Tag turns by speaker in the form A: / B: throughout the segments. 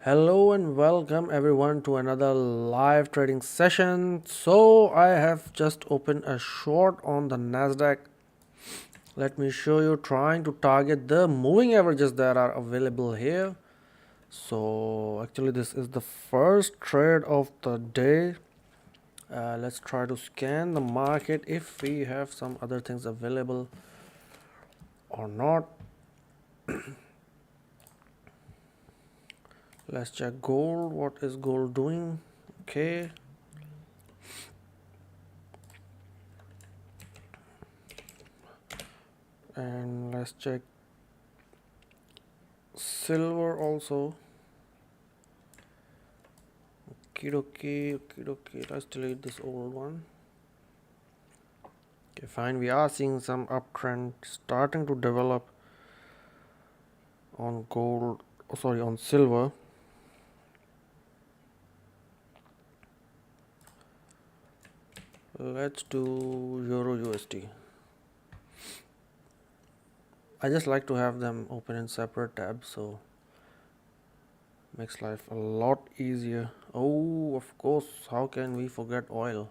A: Hello and welcome everyone to another live trading session. So I have just opened a short on the NASDAQ. Let me show you trying to target the moving averages that are available here. So actually this is the first trade of the day. Let's try to scan the market if we have some other things available or not. Let's check gold. What is gold doing? Okay. And let's check silver also. Okay, let's delete this old one. Okay, fine, we are seeing some uptrend starting to develop on gold, on silver. Let's do Euro USD. I just like to have them open in separate tabs, so makes life a lot easier. Oh, of course, how can we forget oil?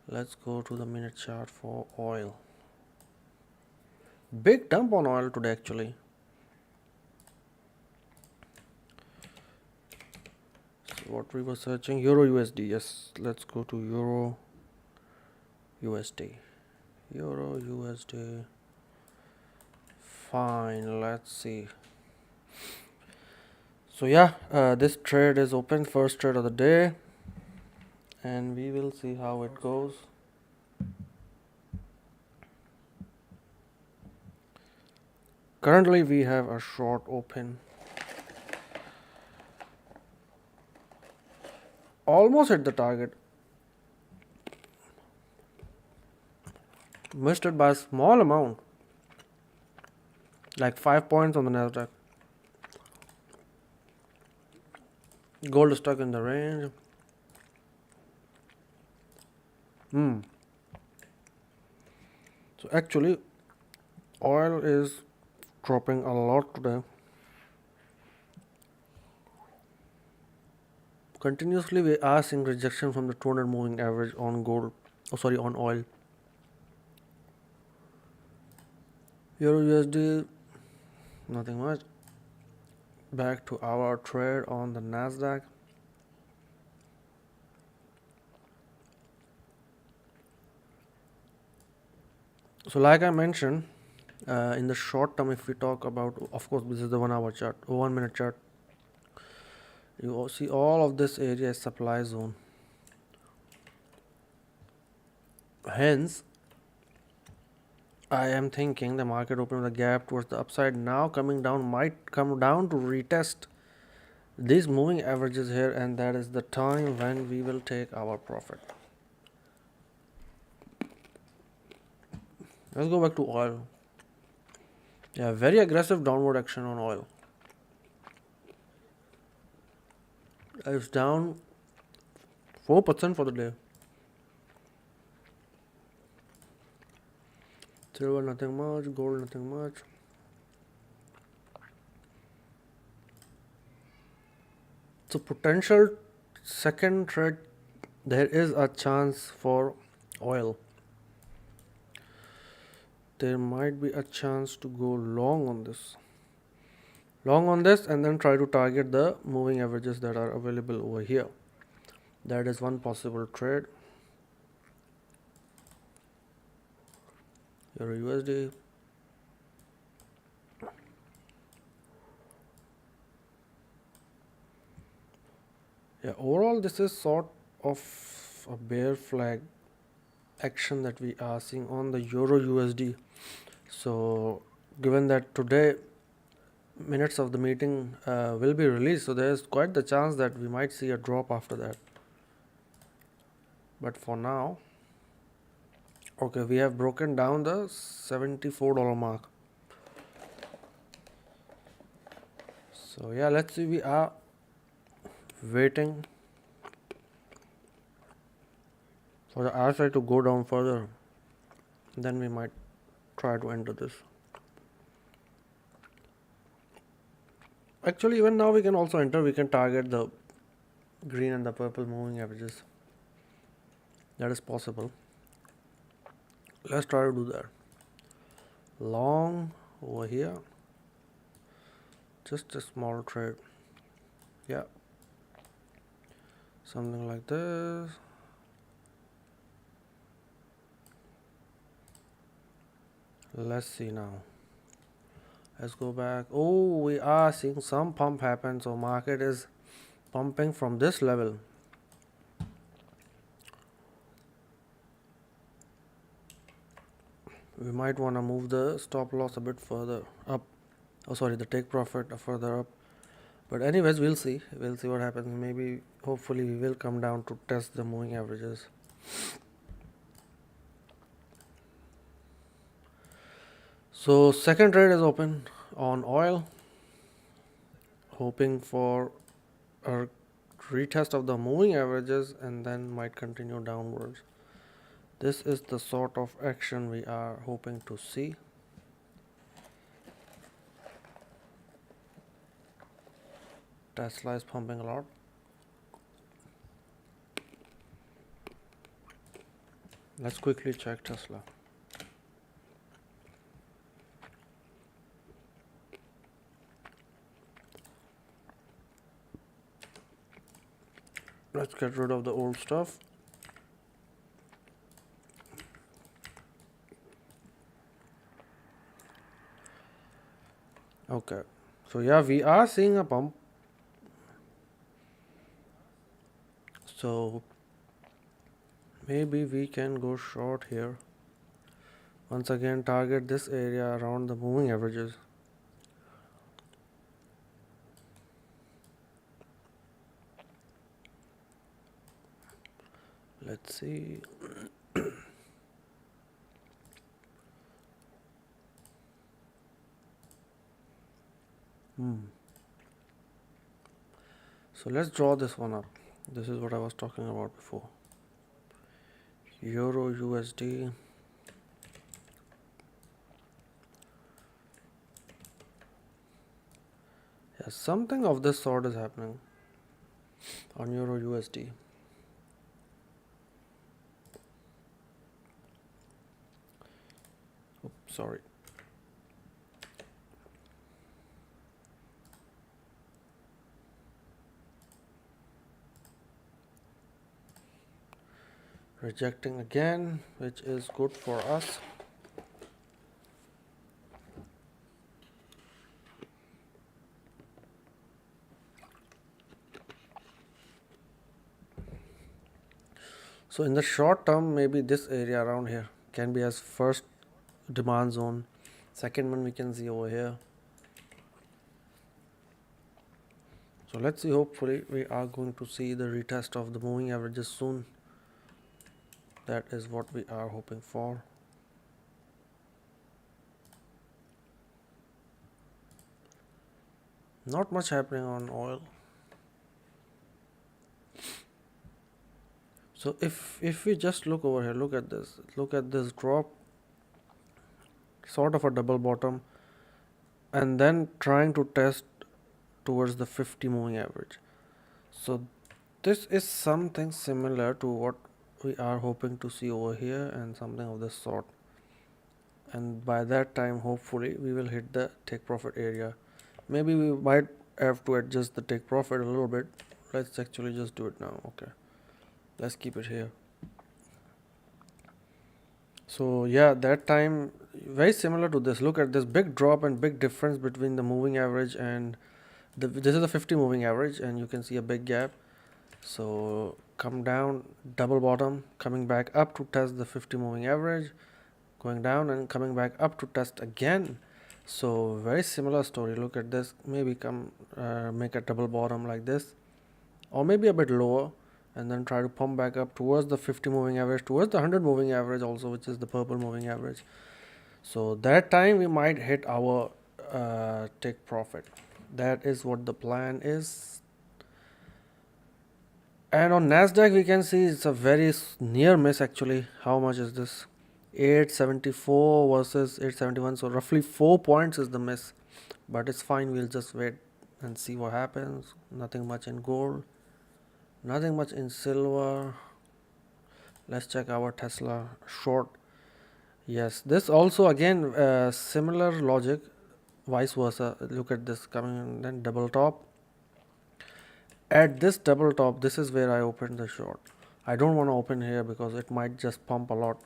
A: Let's go to the minute chart for oil. Big dump on oil today actually. So what we were searching, Euro USD. Yes, let's go to Euro USD. Euro USD. Fine, let's see. So yeah, this trade is open, first trade of the day, and we will see how it goes. Currently we have a short open, almost hit the target, missed it by a small amount, like 5 points on the NASDAQ. Gold is stuck in the range. So actually oil is dropping a lot today. Continuously we are seeing rejection from the 200 moving average on gold, on oil. Euro USD, nothing much. Back to our trade on the NASDAQ. So like I mentioned, in the short term, if we talk about, of course this is the 1 hour chart, 1 minute chart, you see all of this area is supply zone. Hence I am thinking the market opened with a gap towards the upside, now coming down, might come down to retest these moving averages here, and that is the time when we will take our profit. Let's go back to oil. Yeah, very aggressive downward action on oil. It's down 4% for the day. Silver nothing much, gold nothing much. So potential second trade, there is a chance for oil. There might be a chance to go long on this. Long on this and then try to target the moving averages that are available over here. That is one possible trade. Euro USD. Yeah, overall this is sort of a bear flag action that we are seeing on the Euro USD. So given that today minutes of the meeting will be released, so there is quite the chance that we might see a drop after that. But for now, okay, we have broken down the $74 mark. So yeah, let's see, we are waiting for the RSI to go down further, then we might try to enter this. Actually, even now we can also enter, we can target the green and the purple moving averages. That is possible. Let's try to do that. Long over here, just a small trade. Yeah, something like this. Let's see now. Let's go back. Oh, we are seeing some pump happen. So market is pumping from this level. We might want to move the stop loss a bit further up. Oh, sorry, the take profit further up. But anyways, we'll see. We'll see what happens. Maybe, hopefully, we will come down to test the moving averages. So second trade is open on oil, hoping for a retest of the moving averages and then might continue downwards. This is the sort of action we are hoping to see. Tesla is pumping a lot. Let's quickly check Tesla. Let's get rid of the old stuff. Okay, so yeah, we are seeing a pump. So maybe we can go short here. Once again, target this area around the moving averages. Let's see. So let's draw this one up. This is what I was talking about before. Euro USD. Yeah, something of this sort is happening on Euro USD. Oops, sorry. Rejecting again, which is good for us. So in the short term, maybe this area around here can be as first demand zone. Second one we can see over here. So let's see, hopefully we are going to see the retest of the moving averages soon. That is what we are hoping for. Not much happening on oil. So if we just look over here, look at this drop, sort of a double bottom, and then trying to test towards the 50 moving average. So this is something similar to what we are hoping to see over here, and something of this sort. And by that time, hopefully we will hit the take profit area. Maybe we might have to adjust the take profit a little bit. Let's actually just do it now. Okay, let's keep it here. So yeah, that time very similar to this. Look at this big drop and big difference between the moving average and this is the 50 moving average, and you can see a big gap. So come down, double bottom, coming back up to test the 50 moving average, going down and coming back up to test again. So very similar story. Look at this, maybe come make a double bottom like this, or maybe a bit lower, and then try to pump back up towards the 50 moving average, towards the 100 moving average also, which is the purple moving average. So that time we might hit our take profit. That is what the plan is. And on NASDAQ we can see it's a very near miss actually. How much is this? 874 versus 871, so roughly 4 points is the miss, but it's fine, we'll just wait. and see what happens. Nothing much in gold, nothing much in silver. Let's check our Tesla short. Yes, this also again similar logic, vice versa. Look at this coming and then double top. At this double top, this is where I opened the short. I don't want to open here because it might just pump a lot.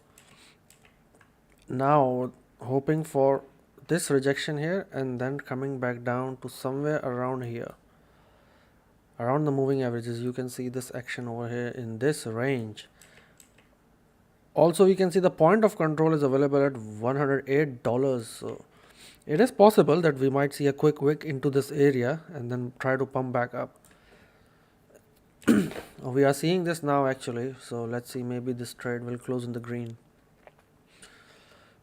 A: Now hoping for this rejection here and then coming back down to somewhere around here, around the moving averages. You can see this action over here in this range. Also we can see the point of control is available at $108, so it is possible that we might see a quick wick into this area and then try to pump back up. We are seeing this now actually, so let's see, maybe this trade will close in the green.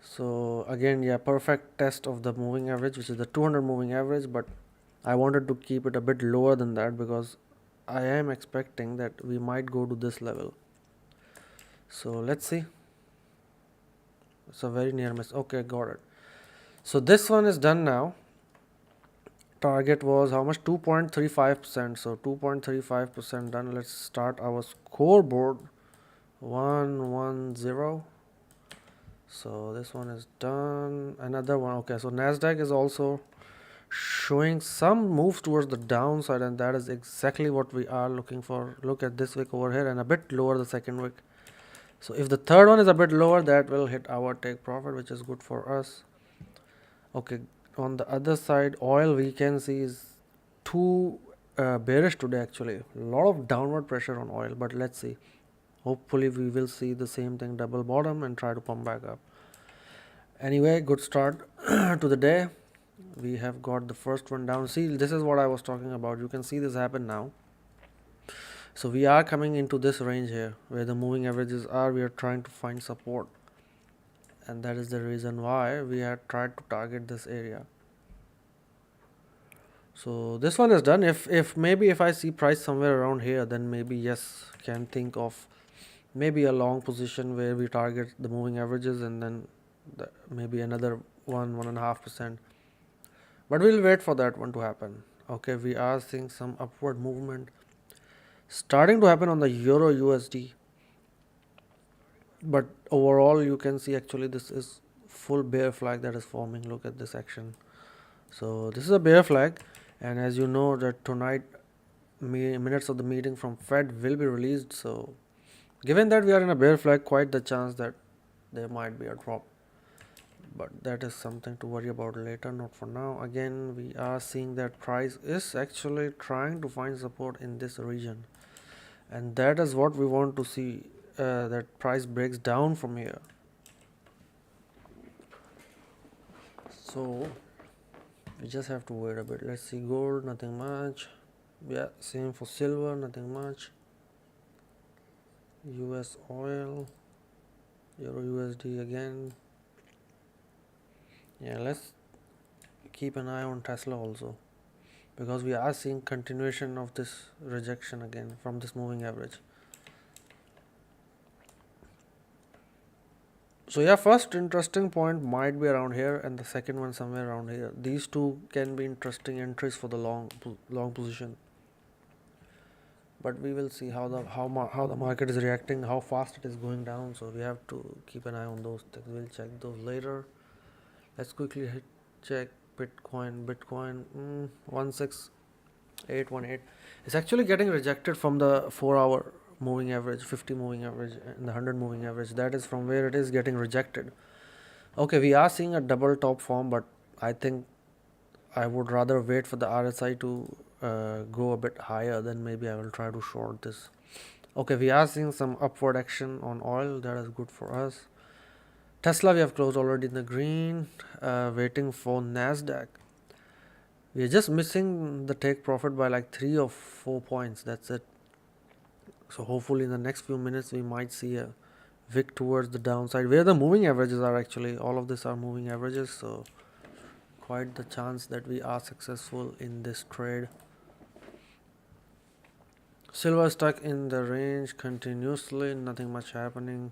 A: So again, yeah, perfect test of the moving average, which is the 200 moving average, but I wanted to keep it a bit lower than that because I am expecting that we might go to this level. So let's see. It's a very near miss. Okay, got it. So this one is done now. Target was how much? 2.35%. So 2.35% done. Let's start our scoreboard. 110. So this one is done. Another one. Okay, so NASDAQ is also showing some moves towards the downside, and that is exactly what we are looking for. Look at this wick over here and a bit lower the second wick. So if the third one is a bit lower, that will hit our take profit, which is good for us. Okay, on the other side, oil we can see is too bearish today actually. A lot of downward pressure on oil, but let's see. Hopefully we will see the same thing, double bottom and try to pump back up. Anyway, good start to the day. We have got the first one down. See, this is what I was talking about. You can see this happen now. So we are coming into this range here where the moving averages are. We are trying to find support, and that is the reason why we had tried to target this area. So this one is done. If maybe if I see price somewhere around here, then maybe yes, can think of maybe a long position where we target the moving averages and then maybe another 1.5%. But we'll wait for that one to happen. Okay, we are seeing some upward movement starting to happen on the Euro USD, but overall you can see actually this is full bear flag that is forming. Look at this action. So this is a bear flag, and as you know that tonight minutes of the meeting from Fed will be released. So given that we are in a bear flag, quite the chance that there might be a drop, but that is something to worry about later, not for now. Again, we are seeing that price is actually trying to find support in this region, and that is what we want to see, that price breaks down from here. So we just have to wait a bit. Let's see, gold, nothing much. Yeah, same for silver, nothing much. US oil, Euro USD again. Yeah, let's keep an eye on Tesla also, because we are seeing continuation of this rejection again from this moving average. So yeah, first interesting point might be around here, and the second one somewhere around here. These two can be interesting entries for the long position, but we will see how the market is reacting, how fast it is going down. So we have to keep an eye on those things. We'll check those later. Let's quickly check Bitcoin. 16818. It's actually getting rejected from the 4-hour moving average, 50 moving average, and the 100 moving average. That is from where it is getting rejected. Okay, we are seeing a double top form, but I think I would rather wait for the RSI to go a bit higher, then maybe I will try to short this. Okay, we are seeing some upward action on oil. That is good for us. Tesla we have closed already in the green, waiting for NASDAQ. We are just missing the take profit by like 3 or 4 points. That's it. So hopefully in the next few minutes we might see a wick towards the downside where the moving averages are. Actually all of this are moving averages, so quite the chance that we are successful in this trade. Silver stuck in the range continuously, nothing much happening.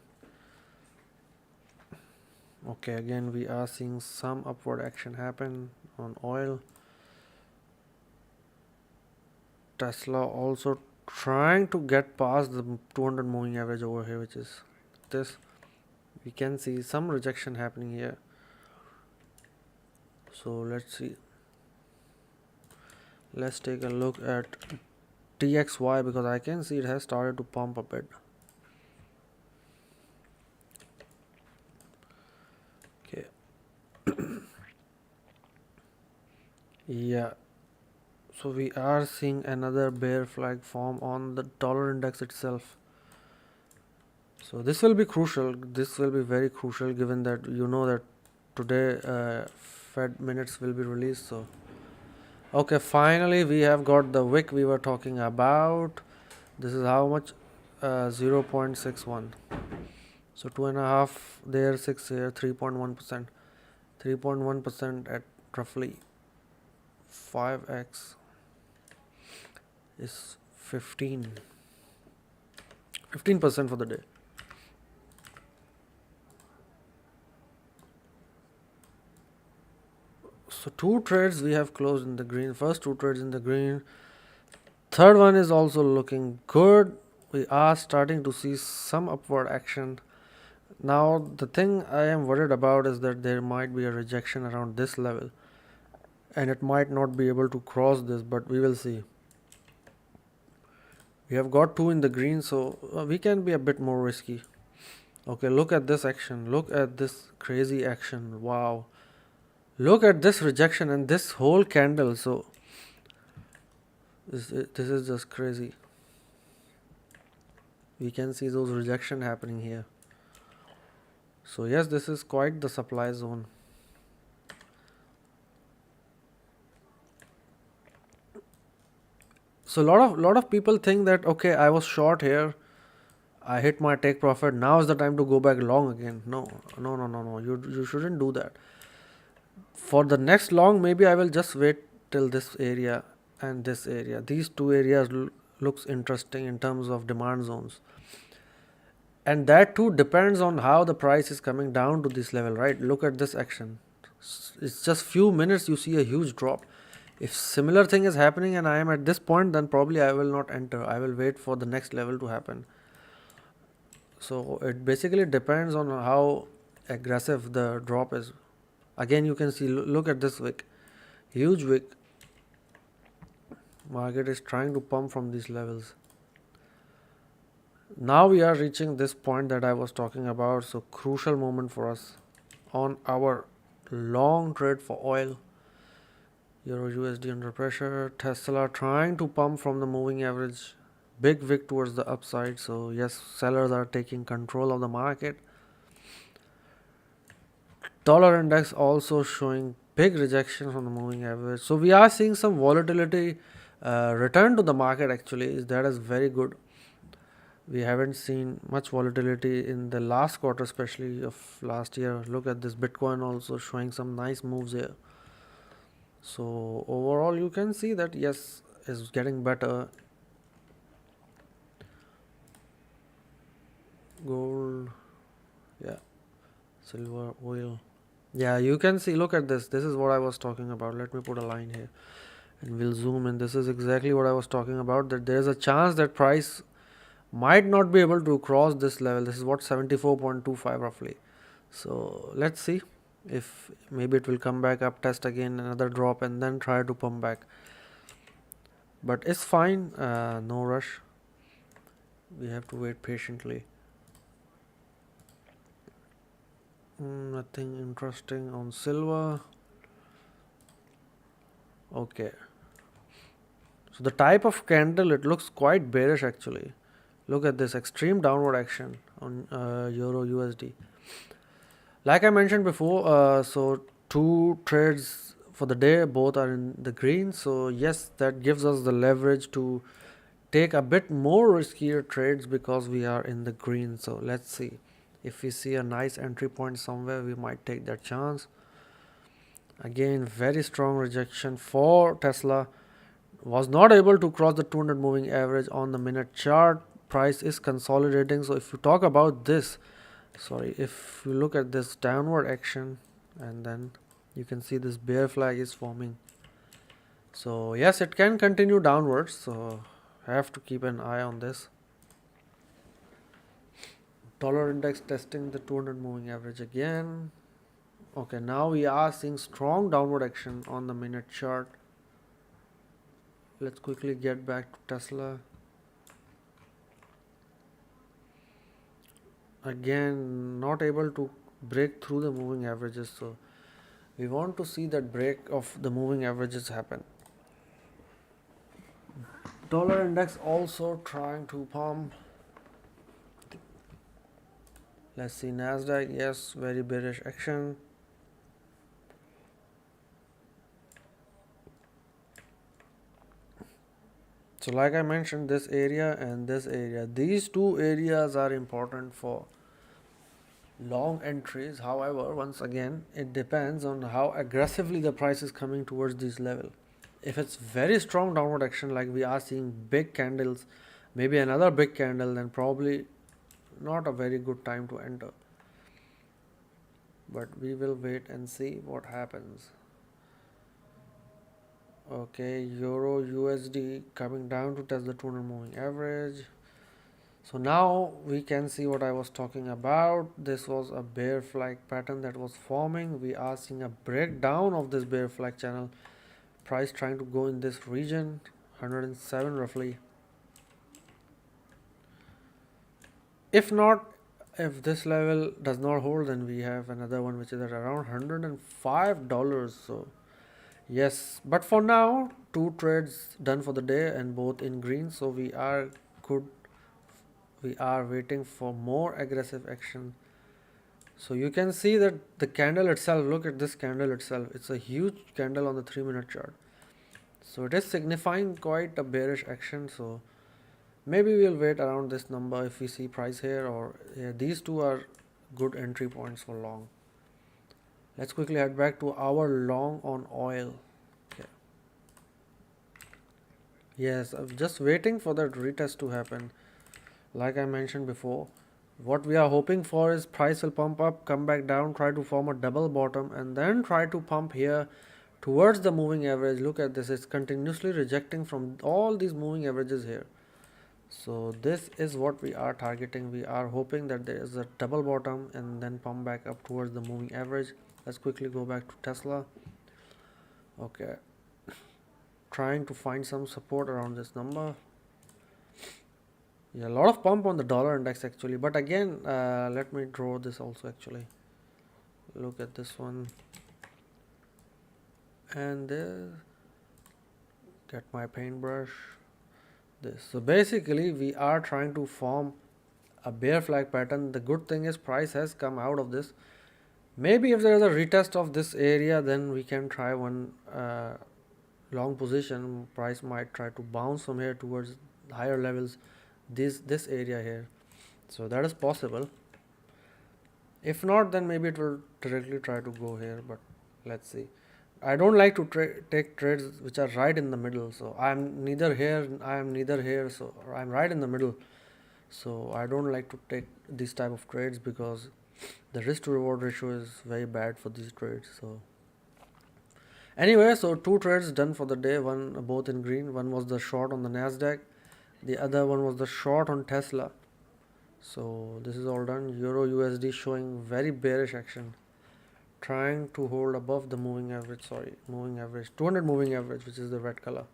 A: Okay, again we are seeing some upward action happen on oil. Tesla also trying to get past the 200 moving average over here, which is this. We can see some rejection happening here. So let's see. Let's take a look at TXY because I can see it has started to pump a bit. Okay. Yeah. So we are seeing another bear flag form on the dollar index itself. So this will be crucial. This will be very crucial given that you know that today Fed minutes will be released. So okay, finally we have got the wick we were talking about. This is how much? 0.61. So 2.5 there, 6 here, 3.1%. 3.1% at roughly 5x is 15% for the day. So 2 trades we have closed in the green. First 2 trades in the green. Third one is also looking good. We are starting to see some upward action. Now the thing I am worried about is that there might be a rejection around this level and it might not be able to cross this, but we will see. We have got 2 in the green, so we can be a bit more risky. Okay, look at this action. Look at this crazy action. Wow. Look at this rejection and this whole candle. So this is just crazy. We can see those rejection happening here. So yes, this is quite the supply zone. So lot of people think that okay, I was short here, I hit my take profit, now is the time to go back long again. No. You shouldn't do that. For the next long, maybe I will just wait till this area and this area. These 2 areas looks interesting in terms of demand zones. And that too depends on how the price is coming down to this level, right? Look at this action. It's just few minutes you see a huge drop. If similar thing is happening and I am at this point, then probably I will not enter. I will wait for the next level to happen. So it basically depends on how aggressive the drop is. Again, you can see, look at this wick, huge wick. Market is trying to pump from these levels. Now we are reaching this point that I was talking about. So crucial moment for us on our long trade for oil. Euro USD under pressure. Tesla trying to pump from the moving average. Big wick towards the upside. So yes, sellers are taking control of the market. Dollar index also showing big rejection from the moving average. So we are seeing some volatility return to the market actually. That is very good. We haven't seen much volatility in the last quarter, especially of last year. Look at this, Bitcoin also showing some nice moves here. So overall you can see that yes, is getting better. Gold, yeah, silver, oil, yeah, you can see, look at this. This is what I was talking about. Let me put a line here and we'll zoom in. This is exactly what I was talking about, that there is a chance that price might not be able to cross this level. This is what 74.25 roughly. So let's see if maybe it will come back up, test again, another drop, and then try to pump back. But it's fine, no rush. We have to wait patiently. Nothing interesting on silver. Okay. So the type of candle, it looks quite bearish actually. Look at this extreme downward action on Euro USD. Like I mentioned before, so 2 trades for the day, both are in the green. So yes, that gives us the leverage to take a bit more riskier trades because we are in the green. So let's see. If we see a nice entry point somewhere, we might take that chance. Again, very strong rejection for Tesla. Was not able to cross the 200 moving average on the minute chart. Price is consolidating. So if you talk about this, if you look at this downward action, and then you can see this bear flag is forming. So yes, it can continue downwards, so have to keep an eye on this. Dollar index testing the 200 moving average again. Okay, now we are seeing strong downward action on the minute chart. Let's quickly get back to Tesla. Again, not able to break through the moving averages, so we want to see that break of the moving averages happen. Dollar index also trying to pump. Let's see NASDAQ. Yes, very bearish action. So like I mentioned, this area and this area, these two areas are important for long entries. However, once again, it depends on how aggressively the price is coming towards this level. If it's very strong downward action, like we are seeing big candles, maybe another big candle, then probably not a very good time to enter. But we will wait and see what happens. Okay, Euro USD coming down to test the 200 moving average. So now we can see what I was talking about. This was a bear flag pattern that was forming. We are seeing a breakdown of this bear flag channel. Price trying to go in this region, 107 roughly. If not, if this level does not hold, then we have another one which is at around $105. So yes, but for now, 2 trades done for the day and both in green. So we are good. We are waiting for more aggressive action. So you can see that the candle itself, look at this candle itself, it's a huge candle on the 3-minute chart. So it is signifying quite a bearish action. So maybe we'll wait around this number if we see price here, or yeah, these two are good entry points for long. Let's quickly head back to our long on oil. Okay. Yes, I'm just waiting for that retest to happen. Like I mentioned before, what we are hoping for is price will pump up, come back down, try to form a double bottom, and then try to pump here towards the moving average. Look at this, it's continuously rejecting from all these moving averages here. So this is what we are targeting. We are hoping that there is a double bottom and then pump back up towards the moving average. Let's quickly go back to Tesla. Okay, trying to find some support around this number. Yeah, a lot of pump on the dollar index actually, but again, let me draw this also actually. Look at this one, and get my paintbrush. This, so basically we are trying to form a bear flag pattern. The good thing is price has come out of this. Maybe if there is a retest of this area, then we can try one long position. Price might try to bounce from here towards higher levels, this area here. So that is possible. If not, then maybe it will directly try to go here, but let's see. I don't like to take trades which are right in the middle. So I'm neither here, so I'm right in the middle. So I don't like to take these type of trades because the risk to reward ratio is very bad for these trades. So anyway, so 2 trades done for the day, one both in green. One was the short on the NASDAQ, the other one was the short on Tesla. So this is all done. Euro USD showing very bearish action, trying to hold above the moving average, 200 moving average, which is the red color.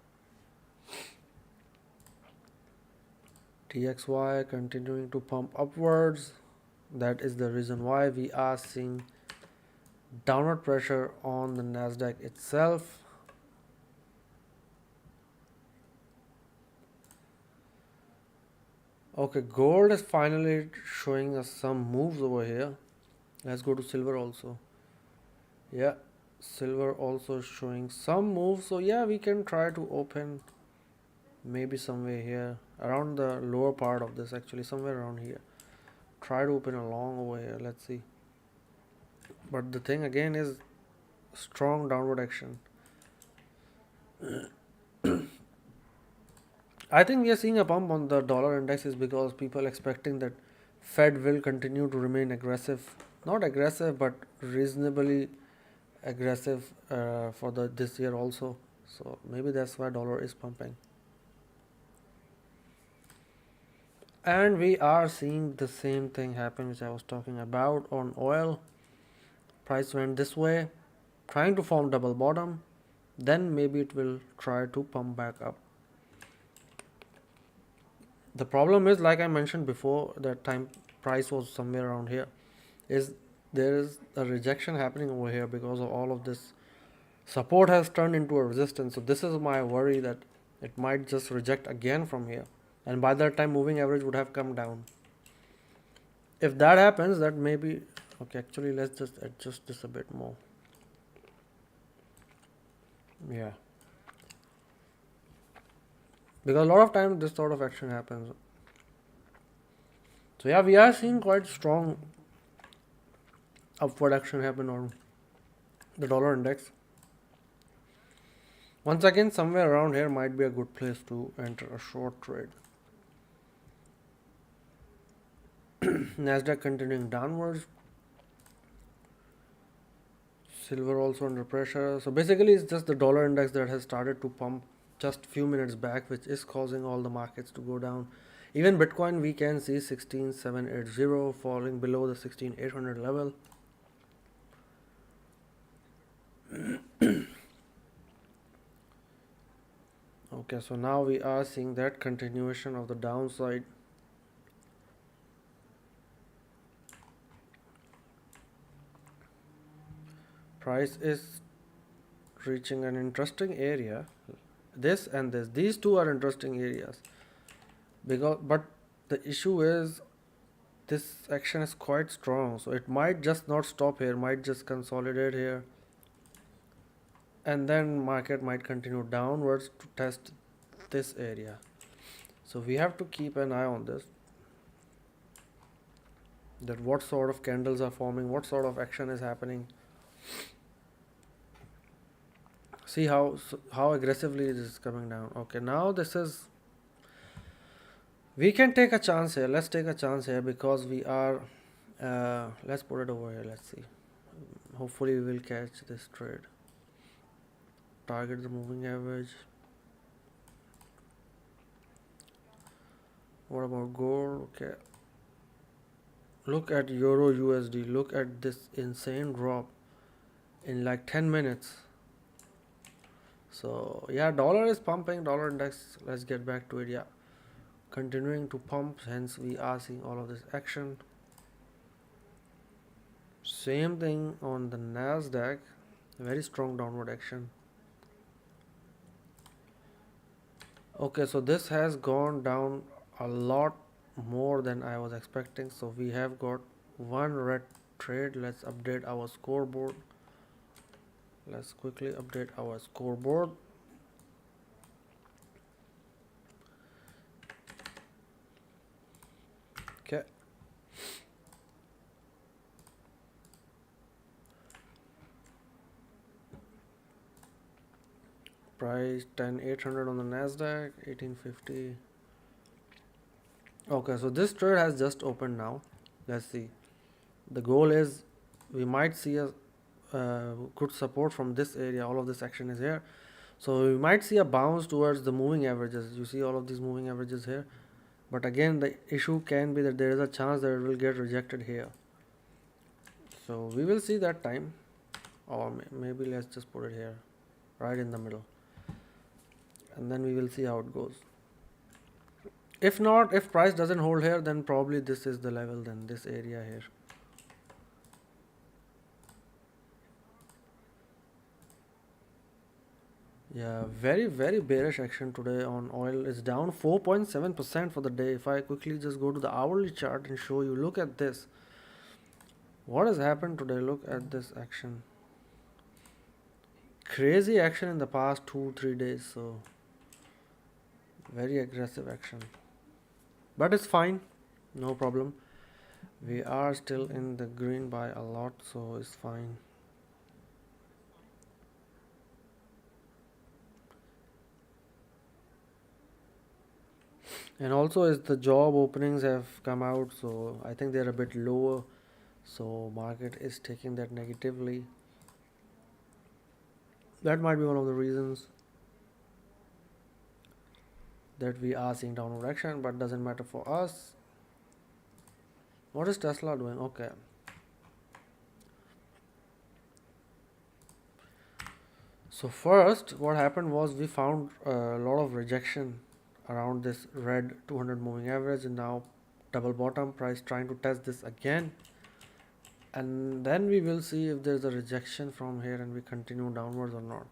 A: TXY continuing to pump upwards. That is the reason why we are seeing downward pressure on the NASDAQ itself. Okay, gold is finally showing us some moves over here. Let's go to silver also. Yeah, silver also showing some moves. So yeah, we can try to open maybe somewhere here around the lower part of this, actually somewhere around here. Try to open a long over here. Let's see. But the thing again is strong downward action. I think we are seeing a pump on the dollar index is because people expecting that Fed will continue to remain aggressive, not aggressive but reasonably aggressive for this year also. So maybe that's why dollar is pumping. And we are seeing the same thing happen which I was talking about on oil. Price went this way, trying to form double bottom, then maybe it will try to pump back up. The problem is, like I mentioned before, that time price was somewhere around here, is there is a rejection happening over here because of all of this. Support has turned into a resistance, so this is my worry that it might just reject again from here, and by that time moving average would have come down. If that happens, that may be okay. Actually, let's just adjust this a bit more. Yeah, because a lot of time this sort of action happens. So yeah, we are seeing quite strong upward action happen on the dollar index. Once again, somewhere around here might be a good place to enter a short trade. NASDAQ continuing downwards. Silver also under pressure. So basically it's just the dollar index that has started to pump just few minutes back, which is causing all the markets to go down. Even Bitcoin, we can see 16780 falling below the 16800 level. Okay, so now we are seeing that continuation of the downside. Price is reaching an interesting area. This and this, these two are interesting areas, but the issue is this action is quite strong, so it might just not stop here, might just consolidate here, and then market might continue downwards to test this area. So we have to keep an eye on this, that what sort of candles are forming, what sort of action is happening. See how aggressively it is coming down. Okay, now this is, we can take a chance here. Let's take a chance here because we are let's put it over here. Let's see, hopefully we will catch this trade. Target the moving average. What about gold? Okay, look at euro USD. Look at this insane drop in like 10 minutes. So yeah, dollar is pumping, dollar index, let's get back to it. Yeah, continuing to pump, hence we are seeing all of this action. Same thing on the NASDAQ, very strong downward action. Okay, so this has gone down a lot more than I was expecting. So we have got one red trade. Let's update our scoreboard. Let's quickly update our scoreboard. Okay. Price 10,800 on the NASDAQ, 1850. Okay, so this trade has just opened now. Let's see. The goal is we might see a good support from this area. All of this action is here, so we might see a bounce towards the moving averages. You see all of these moving averages here, but again the issue can be that there is a chance that it will get rejected here. So we will see that time, or maybe let's just put it here, right in the middle, and then we will see how it goes. If not, if price doesn't hold here, then probably this is the level, then this area here. Yeah, very bearish action today on oil. Is down 4.7% for the day. If I quickly just go to the hourly chart and show you, look at this. What has happened today? Look at this action. Crazy action in the past 2-3 days. So very aggressive action. But it's fine. No problem. We are still in the green by a lot, so it's fine. And also as the job openings have come out, so I think they're a bit lower, so market is taking that negatively. That might be one of the reasons. that we are seeing downward action, but doesn't matter for us. What is Tesla doing? Okay. So first, what happened was we found a lot of rejection around this red 200 moving average, and now double bottom price trying to test this again, and then we will see if there's a rejection from here and we continue downwards or not.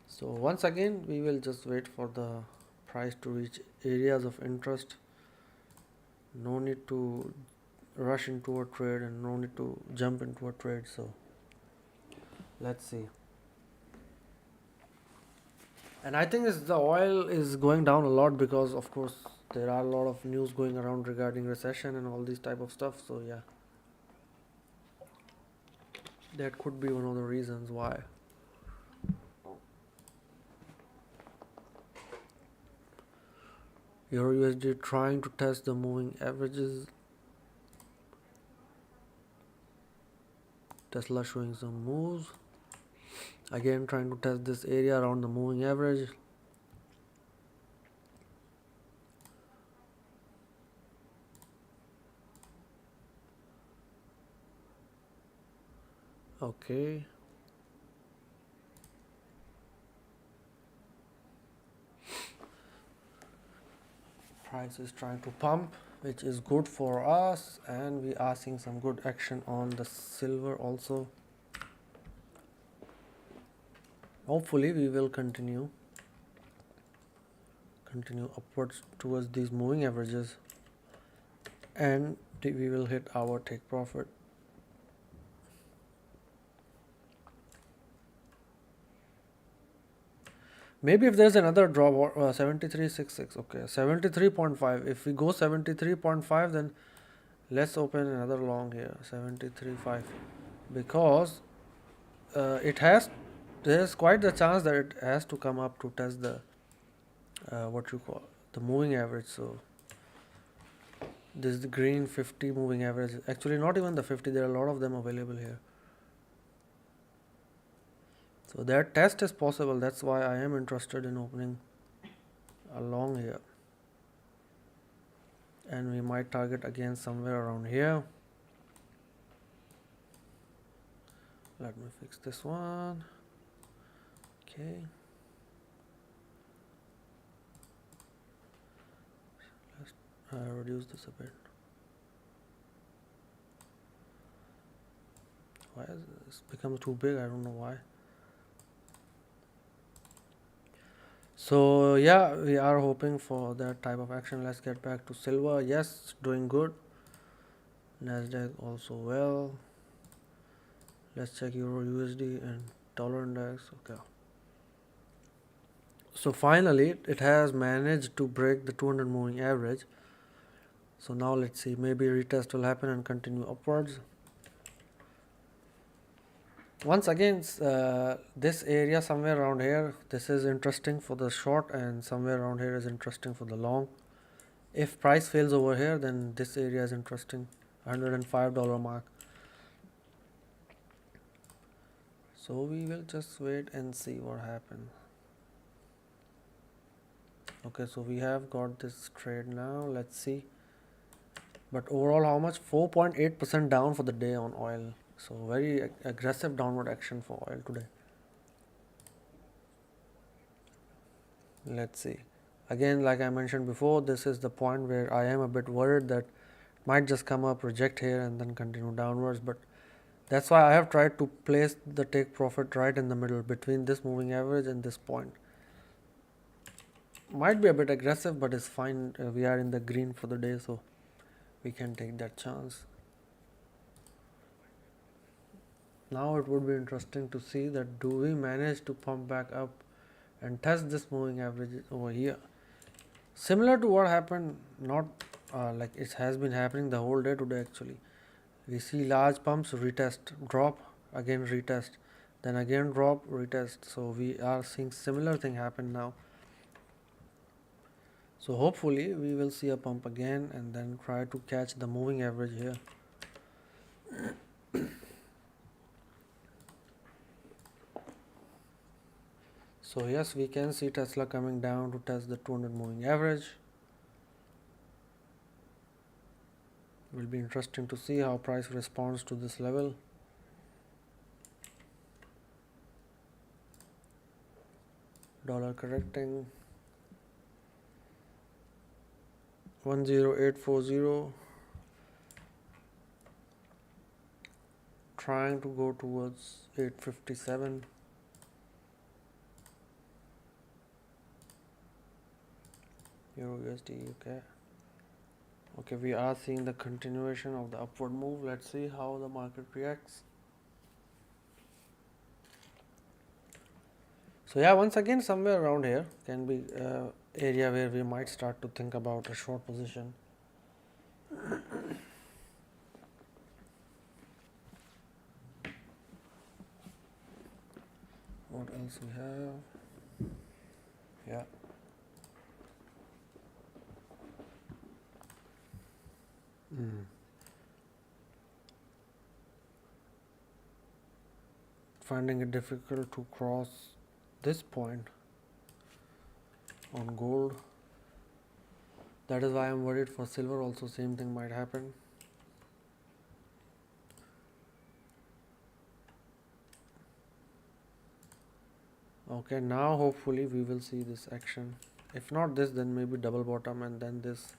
A: So once again, we will just wait for the price to reach areas of interest. No need to rush into a trade and no need to jump into a trade. So let's see. And I think the oil is going down a lot because of course there are a lot of news going around regarding recession and all these type of stuff. So yeah, that could be one of the reasons why. Euro USD trying to test the moving averages. Tesla showing some moves. Again trying to test this area around the moving average. Okay. Price is trying to pump, which is good for us, and we are seeing some good action on the silver also. Hopefully we will continue upwards towards these moving averages, and we will hit our take profit. Maybe if there's another drop, 73.66, okay, 73.5. If we go 73.5, then let's open another long here, 73.5, because there's quite the chance that it has to come up to test the the moving average. So this is the green 50 moving average. Actually, not even the 50. There are a lot of them available here. So that test is possible. That's why I am interested in opening a long here. And we might target again somewhere around here. Let me fix this one. Okay. Let's reduce this a bit. Why is this become too big? I don't know why. So yeah, we are hoping for that type of action. Let's get back to silver. Yes, doing good. NASDAQ also well. Let's check Euro USD and dollar index. Okay. So finally it has managed to break the 200 moving average. So now let's see, maybe retest will happen and continue upwards. Once again, this area somewhere around here, this is interesting for the short, and somewhere around here is interesting for the long. If price fails over here, then this area is interesting, $105 mark. So we will just wait and see what happens. Okay, so we have got this trade now. Let's see. But overall, how much? 4.8% down for the day on oil. So very aggressive downward action for oil today. Let's see. Again, like I mentioned before, this is the point where I am a bit worried that might just come up, reject here, and then continue downwards. But that's why I have tried to place the take profit right in the middle between this moving average and this point. Might be a bit aggressive, but it's fine. We are in the green for the day, so we can take that chance. Now it would be interesting to see that do we manage to pump back up and test this moving average over here. Similar to what happened, not like it has been happening the whole day today actually. We see large pumps, retest, drop, again retest, then again drop, retest. So we are seeing similar thing happen now. So hopefully we will see a pump again and then try to catch the moving average here. So yes, we can see Tesla coming down to test the 200 moving average. Will be interesting to see how price responds to this level. Dollar correcting 10840, trying to go towards 857. Euro USD UK. Okay, we are seeing the continuation of the upward move. Let's see how the market reacts. So yeah, once again, somewhere around here can be area where we might start to think about a short position. What else we have? Yeah. Finding it difficult to cross this point on gold. That is why I'm worried for silver also, same thing might happen. Okay, now hopefully we will see this action. If not this, then maybe double bottom and then this.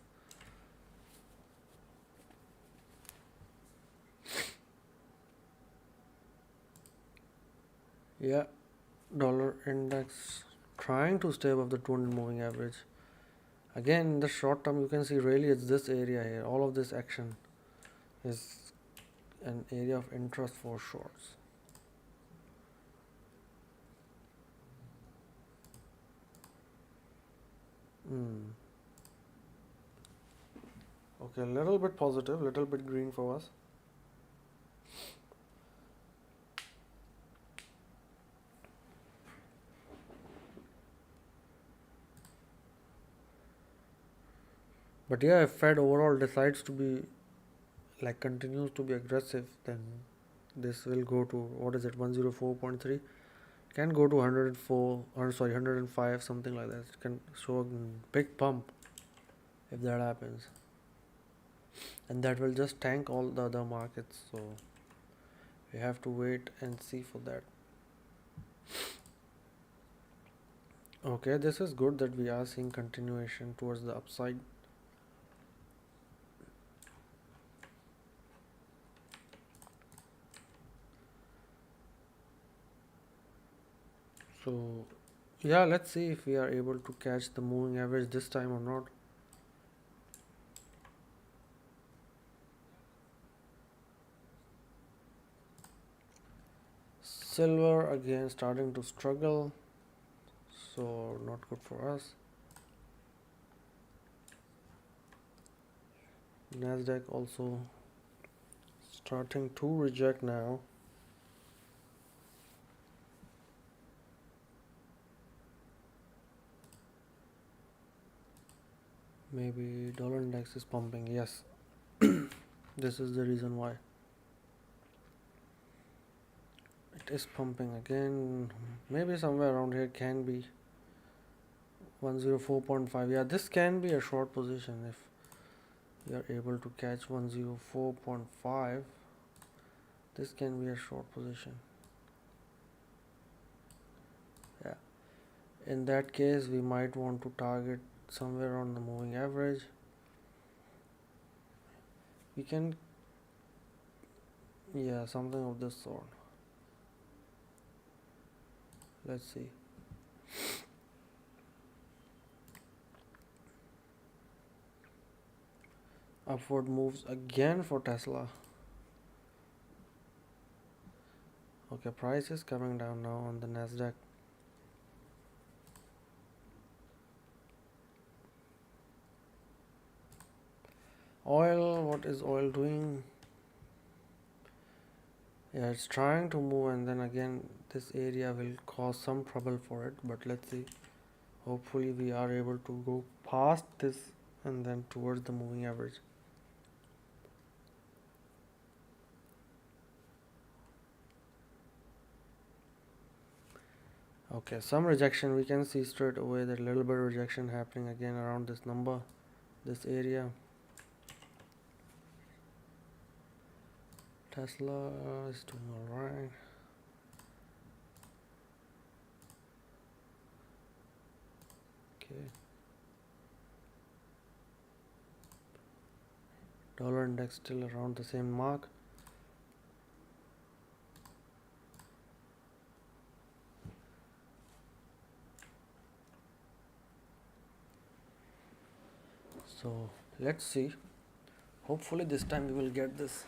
A: Yeah, dollar index trying to stay above the 200 moving average. Again, in the short term, you can see really it's this area here. All of this action is an area of interest for shorts. Okay, a little bit positive, little bit green for us. But yeah, if Fed overall decides to be like continues to be aggressive, then this will go to what is it, 104.3, can go to 104 or sorry 105, something like that. It can show a big pump if that happens, and that will just tank all the other markets. So we have to wait and see for that. Okay, this is good that we are seeing continuation towards the upside. So yeah, let's see if we are able to catch the moving average this time or not. Silver again starting to struggle, so not good for us. NASDAQ also starting to reject now. Maybe dollar index is pumping. Yes, this is the reason why it is pumping again. Maybe somewhere around here can be 104.5. Yeah, this can be a short position if you are able to catch 104.5. This can be a short position. Yeah, in that case we might want to target somewhere on the moving average. We can, yeah, something of this sort. Let's see. Upward moves again for Tesla. Okay, price is coming down now on the NASDAQ. Oil, what is oil doing? Yeah, it's trying to move, and then again this area will cause some trouble for it, but let's see. Hopefully we are able to go past this and then towards the moving average. Okay, some rejection, we can see straight away that little bit of rejection happening again around this number, this area. Tesla is doing all right. Okay, dollar index still around the same mark. So let's see, hopefully this time we will get this.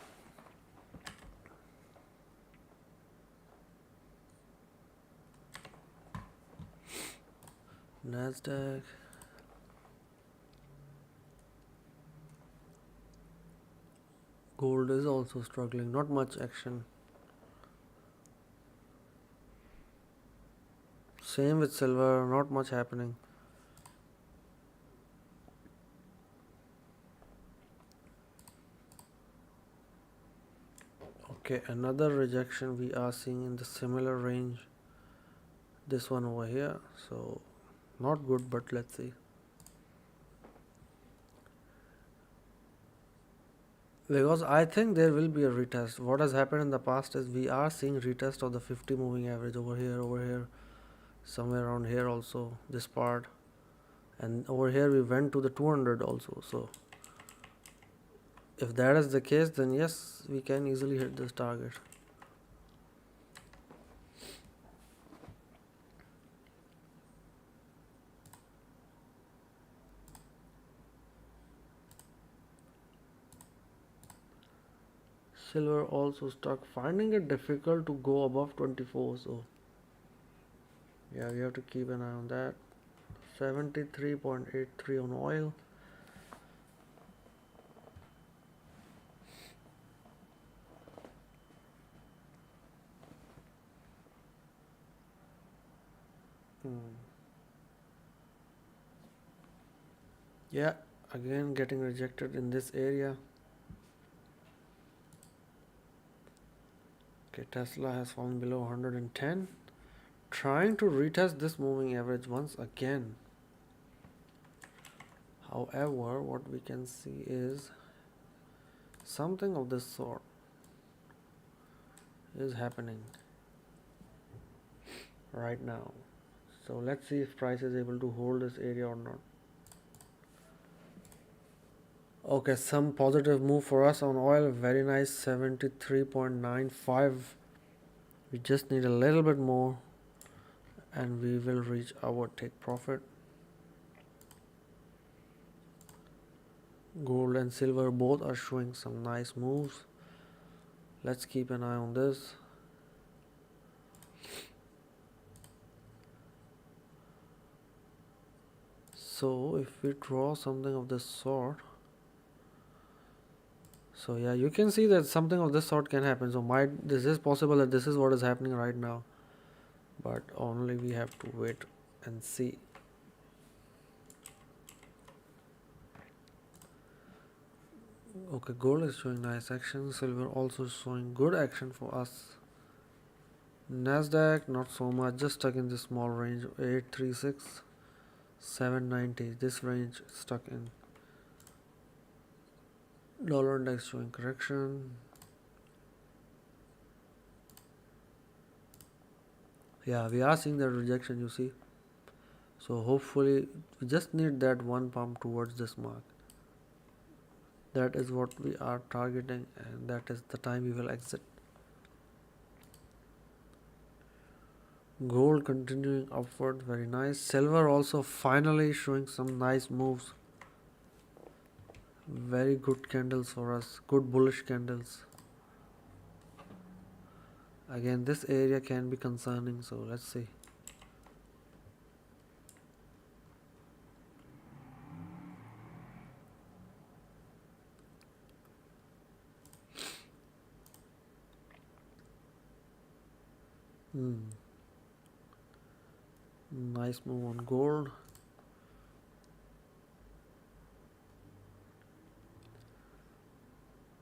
A: NASDAQ, gold is also struggling, not much action. Same with silver, not much happening. Okay, another rejection we are seeing in the similar range, this one over here. So not good, but let's see. Because I think there will be a retest. What has happened in the past is we are seeing retest of the 50 moving average over here, somewhere around here also, this part. And over here we went to the 200 also. So if that is the case, then yes, we can easily hit this target. Silver also stuck, finding it difficult to go above 24. So yeah, we have to keep an eye on that. 73.83 on oil. Yeah, again getting rejected in this area. Okay, Tesla has fallen below 110, trying to retest this moving average once again. However, what we can see is something of this sort is happening right now. So let's see if price is able to hold this area or not. Okay, some positive move for us on oil. Very nice, 73.95. We just need a little bit more and we will reach our take profit. Gold and silver both are showing some nice moves. Let's keep an eye on this. So if we draw something of this sort, so yeah, you can see that something of this sort can happen. So this is possible that this is what is happening right now, but only we have to wait and see. Okay, gold is showing nice action, silver also showing good action for us. NASDAQ not so much, just stuck in this small range, 836, 790, this range stuck in. Dollar index showing correction. Yeah, we are seeing that rejection, you see. So hopefully we just need that one pump towards this mark. That is what we are targeting, and that is the time we will exit. Gold continuing upward, very nice. Silver also finally showing some nice moves. Very good candles for us, good bullish candles. Again, this area can be concerning, so let's see. Nice move on gold.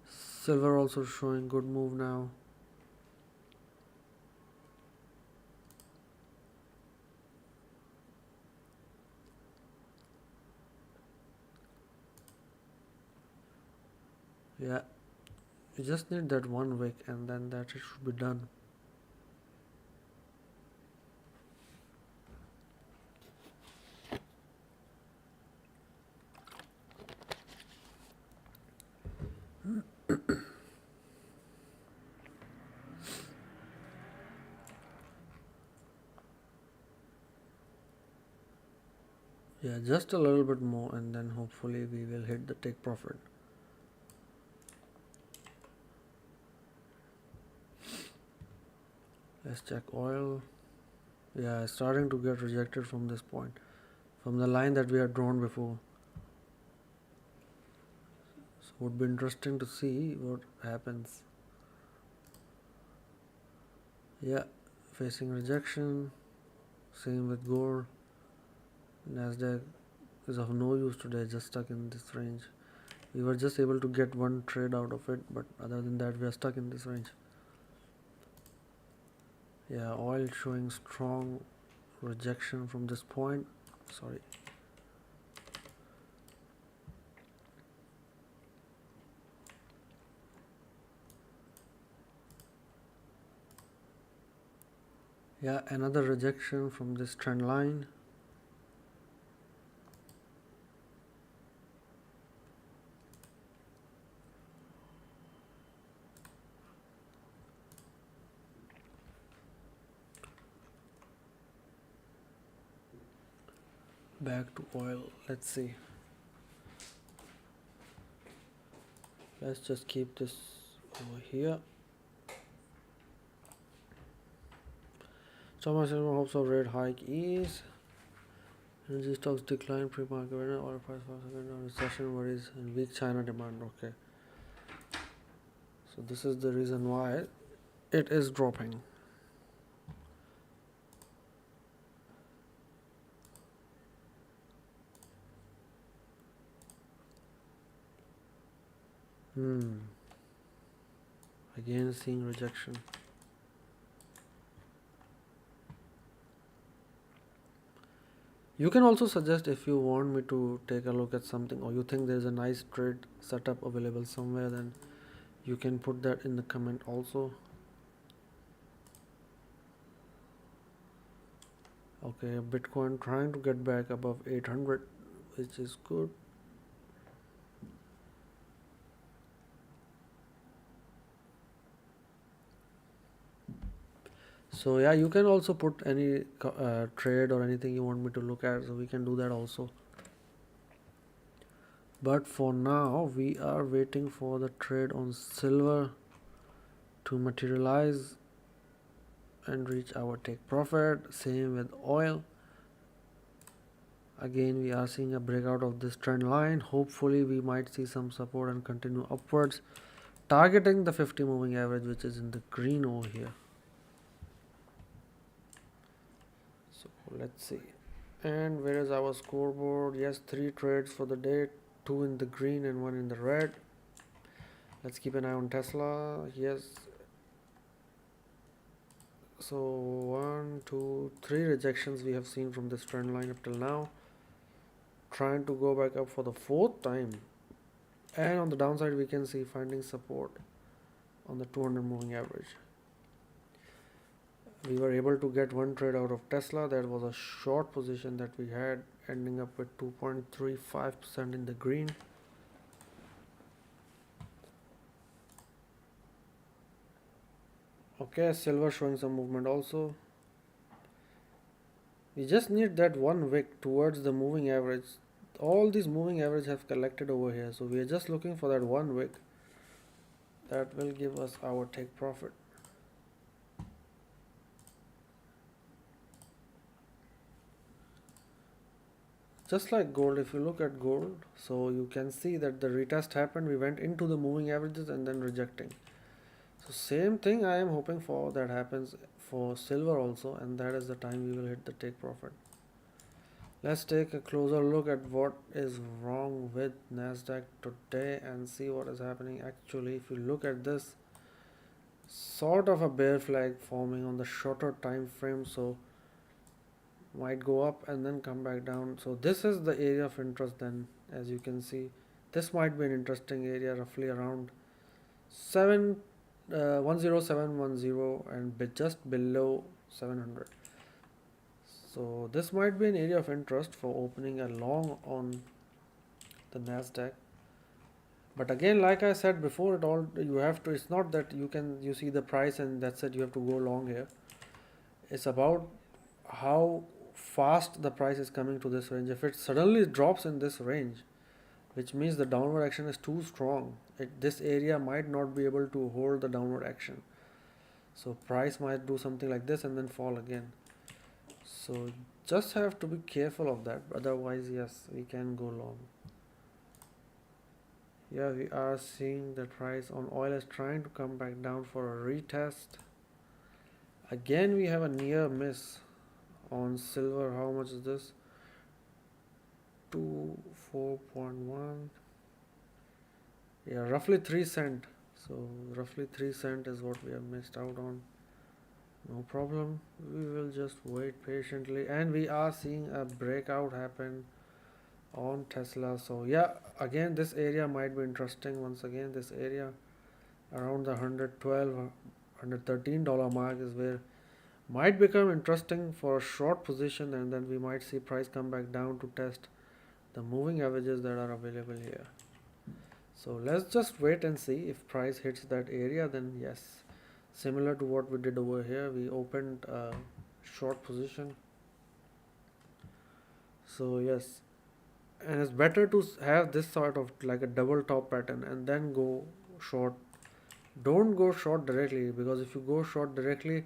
A: Silver also showing good move now. Yeah, you just need that 1 wick and then that it should be done. Yeah, just a little bit more and then hopefully we will hit the take profit. Let's check oil. Yeah, it's starting to get rejected from this point, from the line that we had drawn before. So it would be interesting to see what happens. Yeah, facing rejection. Same with gold. NASDAQ is of no use today, just stuck in this range. We were just able to get one trade out of it, but other than that we are stuck in this range. Yeah, oil showing strong rejection from this point. Sorry. Yeah, another rejection from this trend line. Back to oil. Let's see. Let's just keep this over here. Thomas Silver hopes of rate hike ease. Energy stocks decline pre-market winner, oil price for second recession worries and weak China demand. Okay. So this is the reason why it is dropping. Again seeing rejection. You can also suggest if you want me to take a look at something or you think there's a nice trade setup available somewhere, then you can put that in the comment also. Okay, Bitcoin trying to get back above 800, which is good. So yeah, you can also put any trade or anything you want me to look at, so we can do that also. But for now we are waiting for the trade on silver to materialize and reach our take profit. Same with oil. Again we are seeing a breakout of this trend line. Hopefully we might see some support and continue upwards, targeting the 50 moving average, which is in the green over here. So let's see. And where is our scoreboard? Yes, 3 trades for the day, 2 in the green and 1 in the red. Let's keep an eye on Tesla. Yes. So 1, 2, 3 rejections we have seen from this trend line up till now. Trying to go back up for the 4th time. And on the downside we can see finding support on the 200 moving average. We were able to get one trade out of Tesla. That was a short position that we had, ending up with 2.35% in the green. Okay, silver showing some movement also. We just need that 1 wick towards the moving average. All these moving average have collected over here, so we are just looking for that 1 wick that will give us our take profit. Just like gold, if you look at gold, so you can see that the retest happened, we went into the moving averages and then rejecting. So same thing I am hoping for that happens for silver also, and that is the time we will hit the take profit. Let's take a closer look at what is wrong with NASDAQ today and see what is happening. Actually, if you look at this, sort of a bear flag forming on the shorter time frame, so might go up and then come back down. So this is the area of interest then, as you can see, this might be an interesting area, roughly around 7 10710 and just below 700. So this might be an area of interest for opening a long on the NASDAQ. But again, like I said before, it all you have to. It's not that you see the price and that's it. You have to go long here. It's about how fast the price is coming to this range. If it suddenly drops in this range, which means the downward action is too strong, this area might not be able to hold the downward action. So price might do something like this and then fall again. So just have to be careful of that. Otherwise, yes, we can go long. Yeah, we are seeing the price on oil is trying to come back down for a retest. Again, we have a near miss on silver. How much is this? 24.1. Yeah, roughly 3 cent. So roughly 3 cent is what we have missed out on. No problem. We will just wait patiently, and we are seeing a breakout happen on Tesla. So yeah, again this area might be interesting. Once again, this area around the $113 mark is where might become interesting for a short position, and then we might see price come back down to test the moving averages that are available here. So let's just wait and see. If price hits that area, then yes, similar to what we did over here, we opened a short position. So yes, and it's better to have this sort of like a double top pattern and then go short. Don't go short directly, because if you go short directly,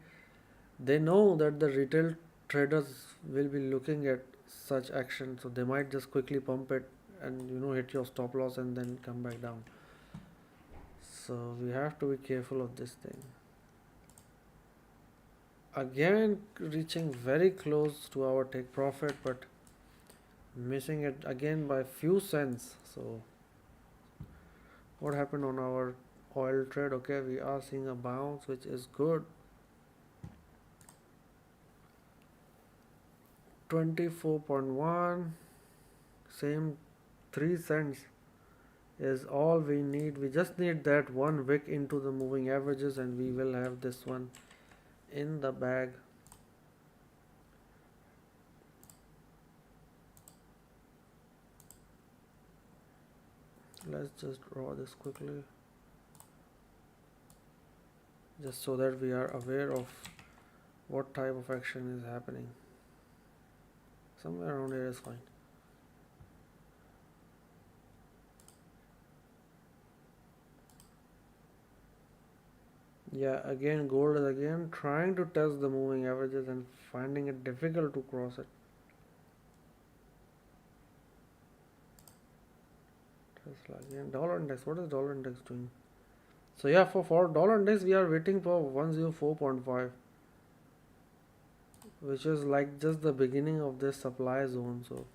A: they know that the retail traders will be looking at such action, so they might just quickly pump it and hit your stop loss and then come back down. So we have to be careful of this thing. Again, reaching very close to our take profit, but missing it again by few cents. So what happened on our oil trade? Okay, we are seeing a bounce, which is good. 24.1, same 3 cents is all we need. We just need that one wick into the moving averages and we will have this one in the bag. Let's just draw this quickly, just so that we are aware of what type of action is happening. Somewhere around here is fine. Yeah, again gold is again trying to test the moving averages and finding it difficult to cross it. Tesla again. Dollar index, what is dollar index doing? So yeah, for dollar index we are waiting for 104.5, which is like just the beginning of this supply zone. So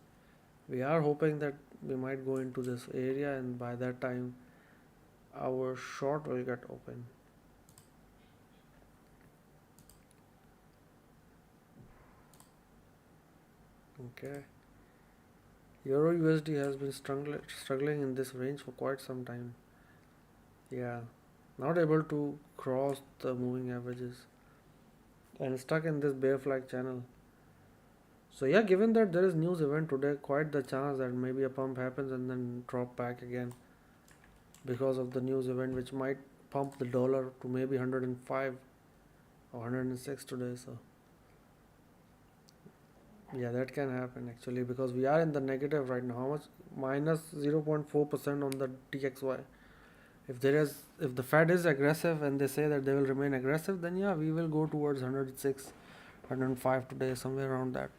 A: we are hoping that we might go into this area, and by that time our short will get open. Okay, Euro USD has been struggling in this range for quite some time. Yeah, not able to cross the moving averages and stuck in this bear flag channel. So yeah, given that there is news event today, quite the chance that maybe a pump happens and then drop back again because of the news event, which might pump the dollar to maybe 105 or 106 today. So yeah, that can happen actually, because we are in the negative right now. How much? Minus 0.4% on the DXY. If the Fed is aggressive and they say that they will remain aggressive, then yeah, we will go towards 106, 105 today, somewhere around that.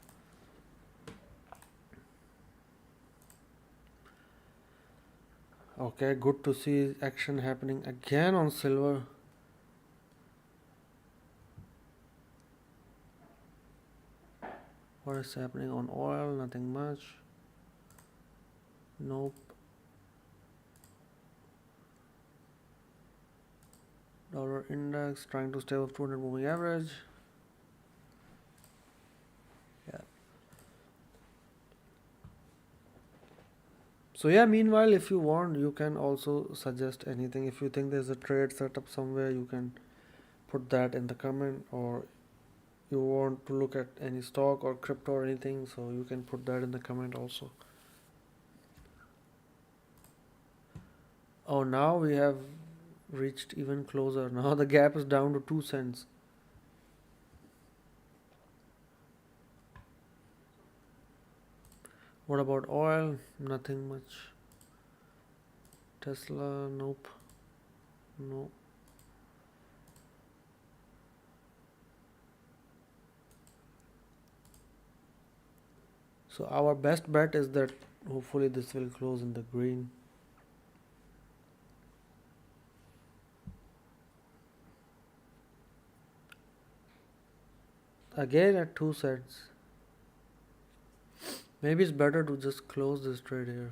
A: Okay, good to see action happening again on silver. What is happening on oil? Nothing much. Nope. Dollar index trying to stay above 200 moving average. Yeah. So yeah, meanwhile, if you want, you can also suggest anything. If you think there's a trade setup somewhere, you can put that in the comment, or you want to look at any stock or crypto or anything, so you can put that in the comment also. Oh, now we have reached even closer. Now the gap is down to 2 cents. What about oil? Nothing much. Tesla, nope. No. So our best bet is that hopefully this will close in the green. Again at 2 cents. Maybe it's better to just close this trade here.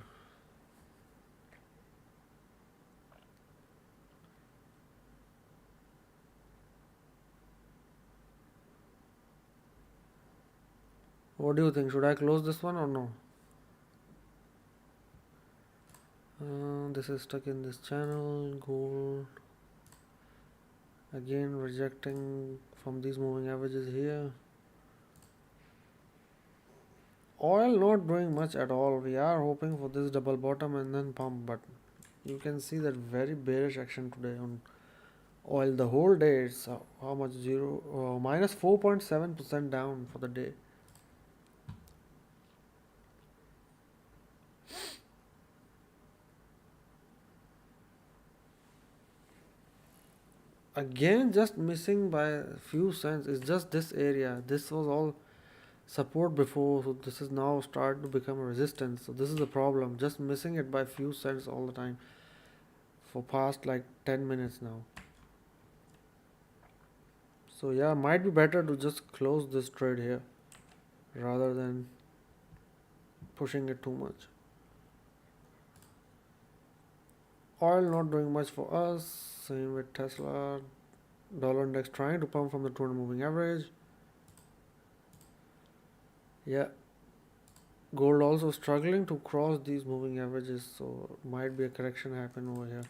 A: What do you think? Should I close this one or no? This is stuck in this channel. Gold. Again rejecting from these moving averages here. Oil not doing much at all. We are hoping for this double bottom and then pump, but you can see that very bearish action today on oil. The whole day it's how much? Minus 4.7% down for the day. Again just missing by a few cents. It's just this area. This was all support before, so this is now started to become a resistance. So this is the problem, just missing it by few cents all the time for past like 10 minutes now. So yeah, might be better to just close this trade here rather than pushing it too much. Oil not doing much for us. Same with Tesla. Dollar index trying to pump from the 200 moving average. Yeah, gold also struggling to cross these moving averages, so might be a correction happen over here.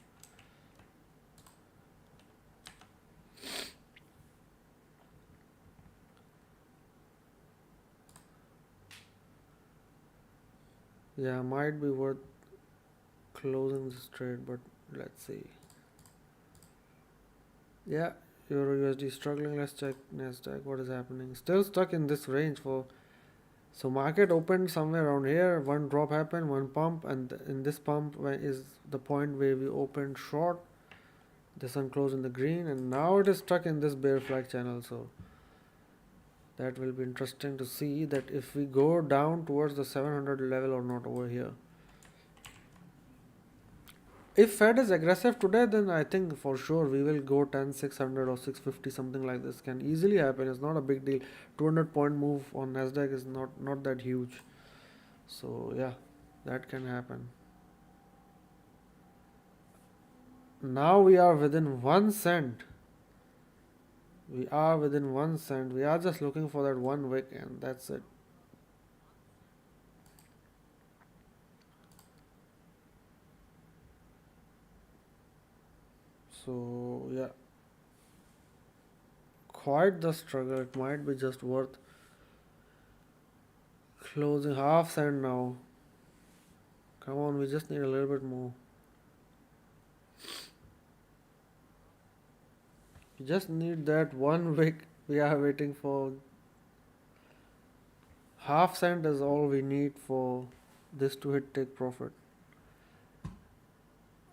A: Yeah, might be worth closing this trade, but let's see. Yeah, Euro USD struggling. Let's check NASDAQ. What is happening? Still stuck in this range for. So market opened somewhere around here. One drop happened, one pump, and in this pump is the point where we opened short. This one closed in the green, and now it is stuck in this bear flag channel. So that will be interesting to see that if we go down towards the 700 level or not over here. If Fed is aggressive today, then I think for sure we will go 10,600 or 650, something like this can easily happen. It's not a big deal. 200 point move on NASDAQ is not that huge. So yeah, that can happen. Now we are within 1 cent. We are within 1 cent. We are just looking for that 1 wick, and that's it. So yeah, quite the struggle. It might be just worth closing half cent now. Come on, we just need a little bit more. We just need that 1 wick. We are waiting for. Half cent is all we need for this to hit take profit.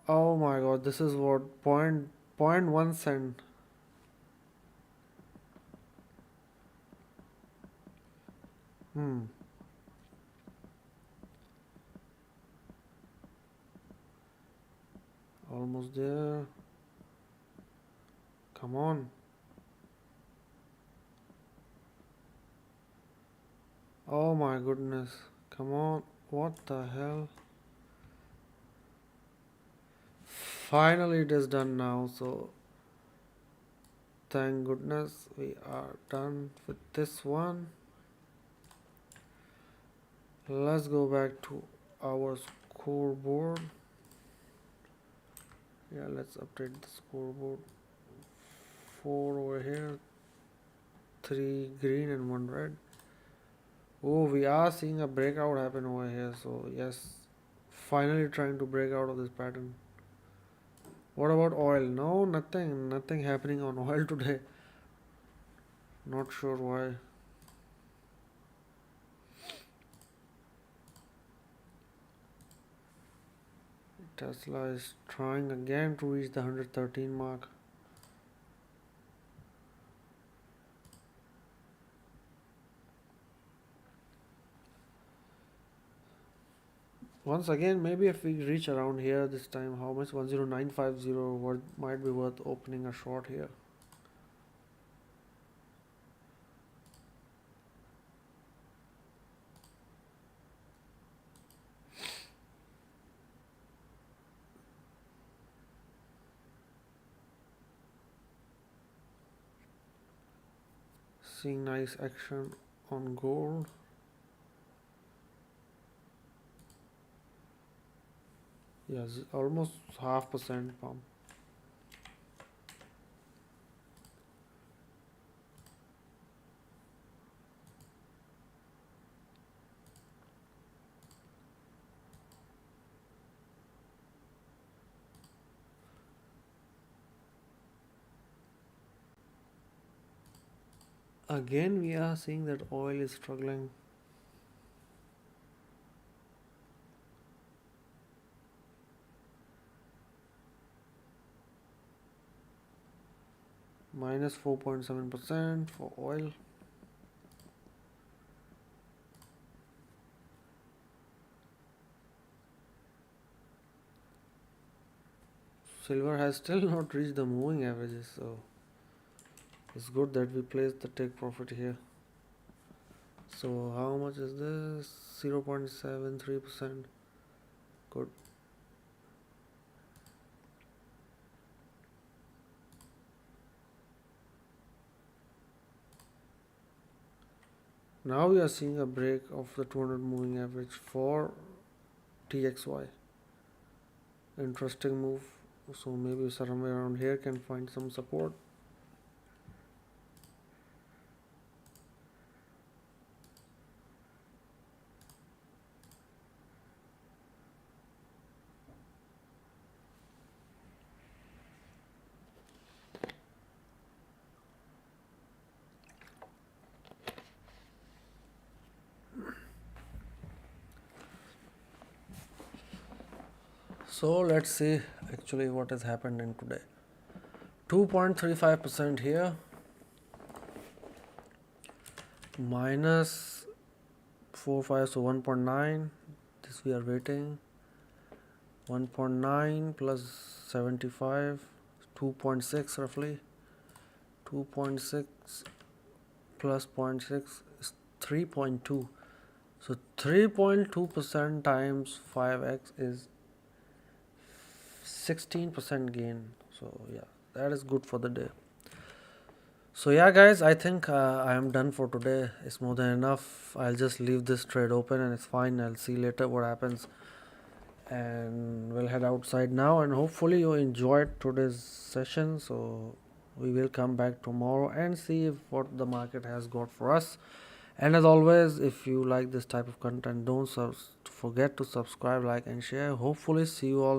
A: Oh my god, this is what point 1 cent. Hmm. Almost there. Come on. Oh my goodness. Come on. What the hell? Finally it is done now, so thank goodness we are done with this one. Let's go back to our scoreboard. Yeah, let's update the scoreboard. 4 over here, 3 green and 1 red. Oh, we are seeing a breakout happen over here. So yes, finally trying to break out of this pattern. What about oil? No, nothing happening on oil today. Not sure why. Tesla is trying again to reach the 113 mark. Once again, maybe if we reach around here this time, how much? 10950, what might be worth opening a short here. Seeing nice action on gold. Yes, almost 0.5% pump. Again, we are seeing that oil is struggling. Minus 4.7% for oil. Silver has still not reached the moving averages, so it's good that we placed the take profit here. So how much is this? 0.73%. Good. Now we are seeing a break of the 200 moving average for TXY. Interesting move. So maybe somewhere around here can find some support. So let's see actually what has happened in today. 2.35% here, minus 45, so 1.9. This we are waiting. 1.9 plus 75, 2.6 roughly. 2.6 plus 0.6 is 3.2. So 3.2% times 5x is 16% gain. So yeah, that is good for the day. So yeah guys, I think I am done for today. It's more than enough. I'll just leave this trade open and it's fine. I'll see later what happens, and we'll head outside now, and hopefully you enjoyed today's session. So we will come back tomorrow and see if what the market has got for us. And as always, if you like this type of content, don't forget to subscribe, like and share. Hopefully see you all